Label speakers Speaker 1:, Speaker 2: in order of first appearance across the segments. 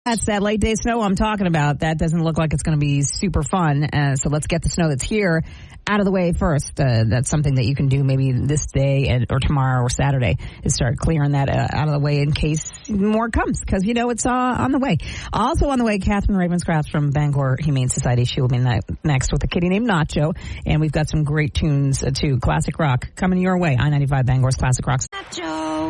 Speaker 1: That's that late day snow I'm talking about. That doesn't look like it's going to be super fun. So let's get the snow that's here out of the way first. That's something that you can do maybe this day or tomorrow or Saturday is start clearing that out of the way in case more comes, because you know it's on the way. Also on the way, Kathryn Ravenscraft from Bangor Humane Society. She will be next with a kitty named Nacho, and we've got some great tunes too. Classic rock coming your way. I-95 Bangor's Classic Rocks.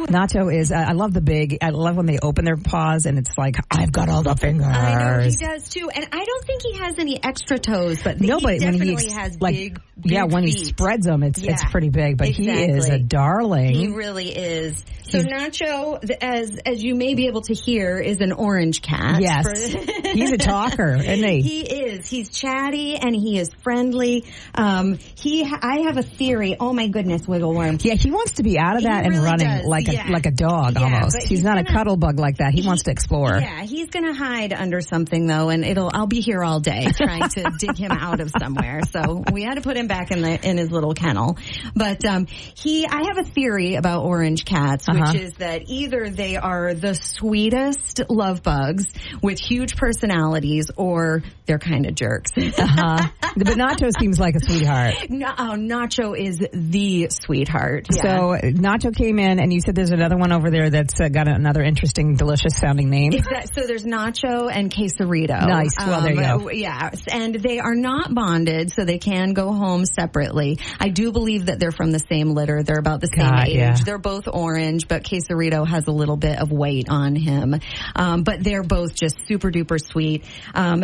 Speaker 1: Nacho is, I love I love when they open their paws and it's like, I've got all the fingers.
Speaker 2: I know, he does too. And I don't think he has any extra toes, but he definitely has big
Speaker 1: when
Speaker 2: feet.
Speaker 1: He spreads them, it's pretty big, but
Speaker 2: exactly.
Speaker 1: He is a darling.
Speaker 2: He really is. So Nacho, as you may be able to hear, is an orange cat.
Speaker 1: Yes. He's a talker, isn't he?
Speaker 2: He is. He's chatty and he is friendly. I have a theory. Oh my goodness, wiggle worm.
Speaker 1: Yeah, he wants to be out of that and
Speaker 2: really
Speaker 1: running
Speaker 2: does.
Speaker 1: like a dog almost. He's not a cuddle bug like that. He wants to explore.
Speaker 2: Yeah, he's going to hide under something though, and I'll be here all day trying to dig him out of somewhere. So we had to put him back in his little kennel. But I have a theory about orange cats, which is that either they are the sweetest love bugs with huge personalities, or they're kind of jerks.
Speaker 1: But Nacho seems like a sweetheart.
Speaker 2: Nacho is the sweetheart. Yeah.
Speaker 1: So Nacho came in, and you said there's another one over there that's got another interesting, delicious sounding name.
Speaker 2: So there's Nacho and Quesarito.
Speaker 1: Nice. Well, there you go.
Speaker 2: Yeah, and they are not bonded, so they can go home separately. I do believe that they're from the same litter. They're about the same age. Yeah. They're both orange, but Quesarito has a little bit of weight on him. But they're both just super duper sweet.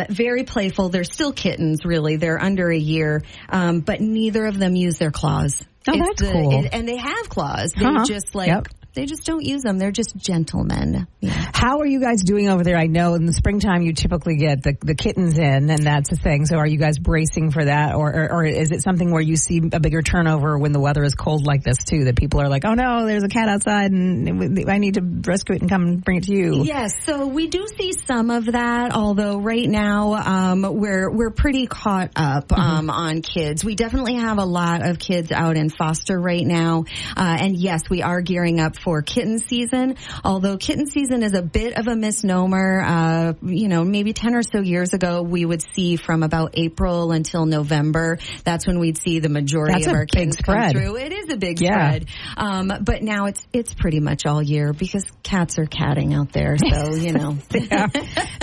Speaker 2: Very playful. They're still kittens, really. They're under a year. But neither of them use their claws.
Speaker 1: Oh, that's cool.
Speaker 2: And they have claws. They just they just don't use them. They're just gentlemen. Yeah.
Speaker 1: How are you guys doing over there? I know in the springtime you typically get the kittens in, and that's the thing. So are you guys bracing for that, or is it something where you see a bigger turnover when the weather is cold like this too, that people are like, oh no, there's a cat outside and I need to rescue it and come and bring it to you?
Speaker 2: Yes, so we do see some of that, although right now we're pretty caught up on kids. We definitely have a lot of kids out in foster right now, and yes, we are gearing up for kitten season, although kitten season is a bit of a misnomer. Maybe 10 or so years ago, we would see from about April until November. That's when we'd see the majority of our kittens come through. It is a big spread. But now it's pretty much all year because cats are catting out there. So,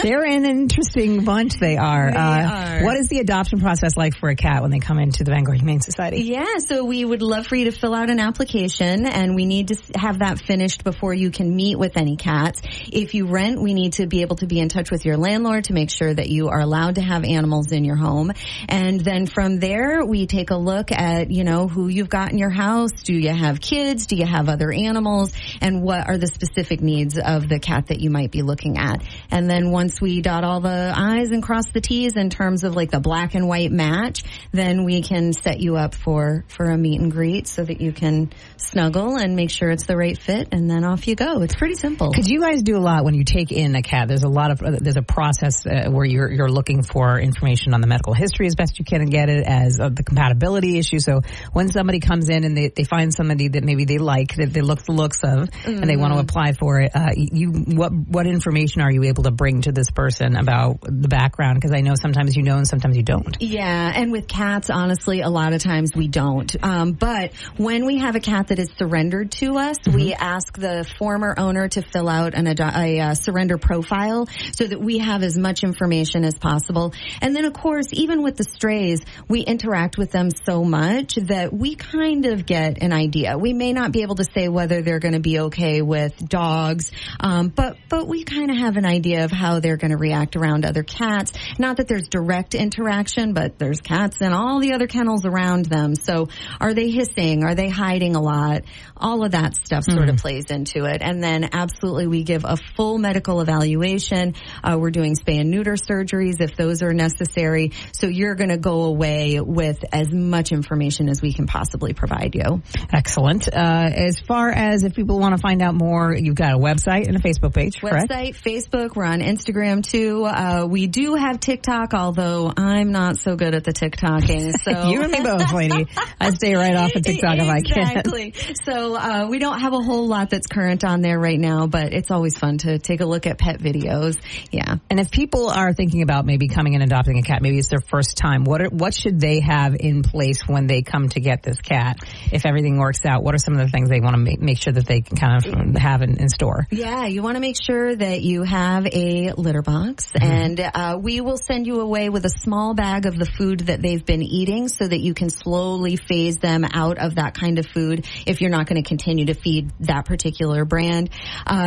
Speaker 1: They're an interesting bunch. They are.
Speaker 2: They are.
Speaker 1: What is the adoption process like for a cat when they come into the Bangor Humane Society?
Speaker 2: Yeah, so we would love for you to fill out an application, and we need to have that finished before you can meet with any cats. If you rent, we need to be able to be in touch with your landlord to make sure that you are allowed to have animals in your home. And then from there, we take a look at, who you've got in your house. Do you have kids? Do you have other animals? And what are the specific needs of the cat that you might be looking at? And then once we dot all the I's and cross the T's in terms of like the black and white match, then we can set you up for a meet and greet so that you can snuggle and make sure it's the right fit, and then off you go. It's pretty simple.
Speaker 1: Because you guys do a lot when you take in a cat. There's a process where you're looking for information on the medical history as best you can and get it, as the compatibility issue. So when somebody comes in and they find somebody that maybe they like, that they look the looks of, and they want to apply for it, what information are you able to bring to this person about the background? Because I know sometimes you know and sometimes you don't.
Speaker 2: Yeah, and with cats, honestly, a lot of times we don't. But when we have a cat that is surrendered to us, we ask the former owner to fill out a surrender profile so that we have as much information as possible. And then, of course, even with the strays, we interact with them so much that we kind of get an idea. We may not be able to say whether they're going to be okay with dogs, but we kind of have an idea of how they're going to react around other cats. Not that there's direct interaction, but there's cats in all the other kennels around them. So are they hissing? Are they hiding a lot? All of that stuff sort of plays into it. And then absolutely we give a full medical evaluation. We're doing spay and neuter surgeries if those are necessary. So you're going to go away with as much information as we can possibly provide you.
Speaker 1: Excellent. As far as if people want to find out more, you've got a website and a Facebook page, correct?
Speaker 2: Website, Facebook. We're on Instagram. Instagram too. We do have TikTok, although I'm not so good at the TikToking. So
Speaker 1: you and me both, lady. I stay right off of TikTok if I can.
Speaker 2: Exactly. So we don't have a whole lot that's current on there right now, but it's always fun to take a look at pet videos. Yeah.
Speaker 1: And if people are thinking about maybe coming and adopting a cat, maybe it's their first time, what should they have in place when they come to get this cat? If everything works out, what are some of the things they want to make sure that they can kind of have in store?
Speaker 2: Yeah, you want to make sure that you have a litter box, and we will send you away with a small bag of the food that they've been eating so that you can slowly phase them out of that kind of food if you're not going to continue to feed that particular brand.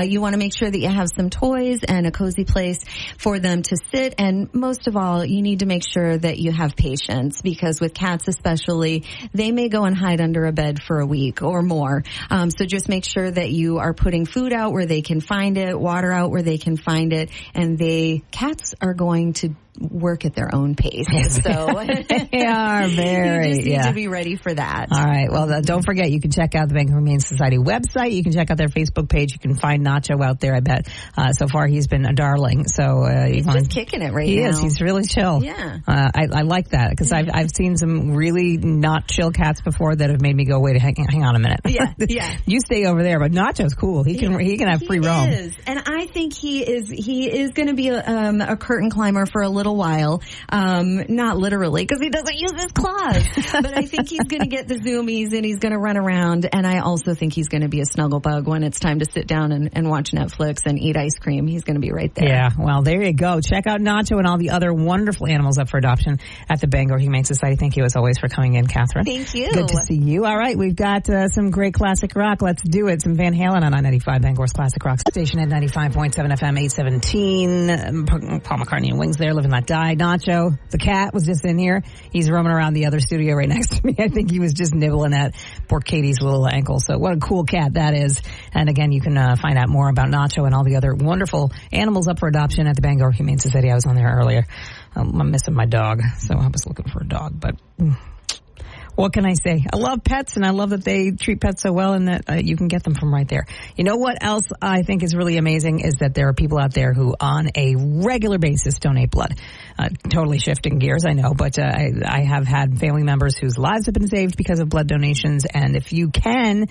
Speaker 2: You want to make sure that you have some toys and a cozy place for them to sit, and most of all, you need to make sure that you have patience, because with cats especially, they may go and hide under a bed for a week or more. So just make sure that you are putting food out where they can find it, water out where they can find it, and cats are going to work at their own pace. So
Speaker 1: they are very,
Speaker 2: you just need to be ready for that.
Speaker 1: All right. Well, don't forget, you can check out the Bangor Humane Society website. You can check out their Facebook page. You can find Nacho out there, I bet. So far, he's been a darling. So
Speaker 2: he's just kicking it right now.
Speaker 1: He is. He's really chill.
Speaker 2: Yeah.
Speaker 1: I like that, because I've seen some really not chill cats before that have made me go, wait, hang on a minute.
Speaker 2: Yeah.
Speaker 1: You stay over there, but Nacho's cool. He can have free roam.
Speaker 2: And I think he is going to be a curtain climber for a little while. Not literally, because he doesn't use his claws. But I think he's going to get the zoomies and he's going to run around. And I also think he's going to be a snuggle bug when it's time to sit down and watch Netflix and eat ice cream. He's going to be right there.
Speaker 1: Yeah, well, there you go. Check out Nacho and all the other wonderful animals up for adoption at the Bangor Humane Society. Thank you as always for coming in, Kathryn.
Speaker 2: Thank you.
Speaker 1: Good to see you. All right, we've got some great classic rock. Let's do it. Some Van Halen on 95 Bangor's Classic Rock Station at 95.7 FM, 817. Paul McCartney and Wings there, Live and Let Die. Nacho, the cat, was just in here. He's roaming around the other studio right next to me. I think he was just nibbling at poor Katie's little ankle. So what a cool cat that is. And again, you can find out more about Nacho and all the other wonderful animals up for adoption at the Bangor Humane Society. I was on there earlier. I'm missing my dog, so I was looking for a dog, but what can I say? I love pets, and I love that they treat pets so well, and that you can get them from right there. You know what else I think is really amazing is that there are people out there who on a regular basis donate blood. Totally shifting gears, I know, but I have had family members whose lives have been saved because of blood donations, and if you can,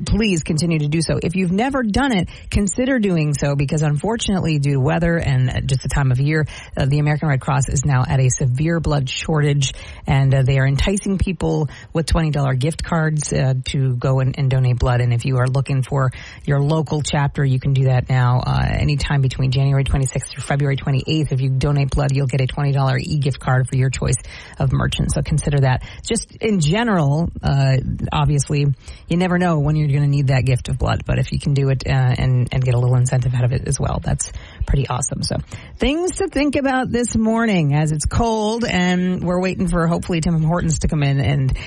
Speaker 1: please continue to do so. If you've never done it, consider doing so, because unfortunately, due to weather and just the time of year, the American Red Cross is now at a severe blood shortage, and they are enticing people with $20 gift cards to go and donate blood. And if you are looking for your local chapter, you can do that now anytime between January 26th through February 28th. If you donate blood, you'll get a $20 e-gift card for your choice of merchant. So consider that. Just in general, obviously, you never know when you're going to need that gift of blood. But if you can do it and get a little incentive out of it as well, that's pretty awesome. So things to think about this morning as it's cold, and we're waiting for hopefully Tim Hortons to come in, and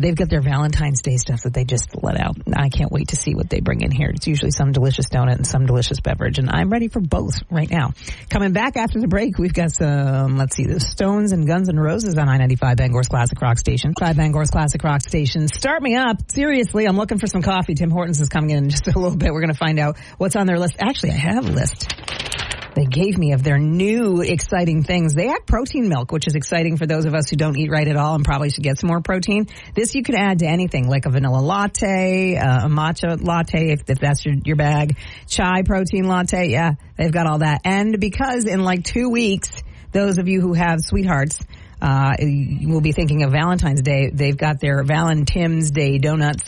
Speaker 1: they've got their Valentine's Day stuff that they just let out. I can't wait to see what they bring in here. It's usually some delicious donut and some delicious beverage, and I'm ready for both right now. Coming back after the break, we've got some, the Stones and Guns N' Roses on I-95 Bangor's Classic Rock Station. 5 Bangor's Classic Rock Station. Start me up. Seriously, I'm looking for some coffee. Tim Hortons is coming in just a little bit. We're going to find out what's on their list. Actually, I have a list they gave me of their new exciting things. They have protein milk, which is exciting for those of us who don't eat right at all and probably should get some more protein. This you could add to anything, like a vanilla latte, a matcha latte, if that's your bag, chai protein latte. Yeah, they've got all that. And because in like 2 weeks, those of you who have sweethearts, will be thinking of Valentine's Day, they've got their Valentine's Day donuts.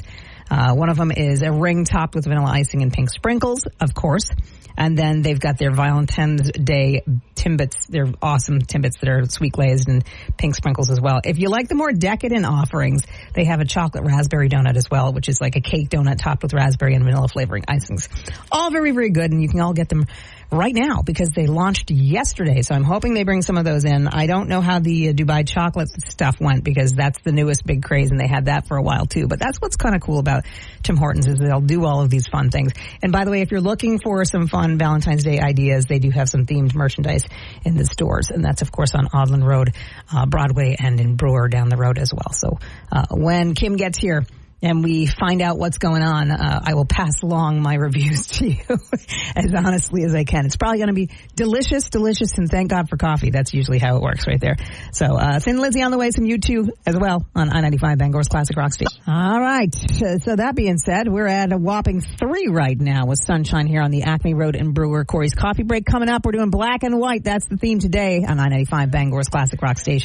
Speaker 1: One of them is a ring topped with vanilla icing and pink sprinkles, of course. And then they've got their Valentine's Day Timbits. They're awesome Timbits that are sweet glazed and pink sprinkles as well. If you like the more decadent offerings, they have a chocolate raspberry donut as well, which is like a cake donut topped with raspberry and vanilla flavoring icings. All very, very good, and you can all get them right now because they launched yesterday. So I'm hoping they bring some of those in. I don't know how the Dubai chocolate stuff went because that's the newest big craze, and they had that for a while too. But that's what's kind of cool about Tim Hortons is they'll do all of these fun things. And by the way, if you're looking for some fun Valentine's Day ideas, they do have some themed merchandise in the stores. And that's, of course, on Audlin Road, Broadway, and in Brewer down the road as well. So when Kim gets here, and we find out what's going on, I will pass along my reviews to you as honestly as I can. It's probably going to be delicious, and thank God for coffee. That's usually how it works right there. So, Thin Lizzy on the way, some U2 as well on I-95 Bangor's Classic Rock Station. All right. So that being said, we're at a whopping 3 right now with sunshine here on the Acme Road in Brewer. Cori's Coffee Break coming up. We're doing black and white. That's the theme today on I-95 Bangor's Classic Rock Station.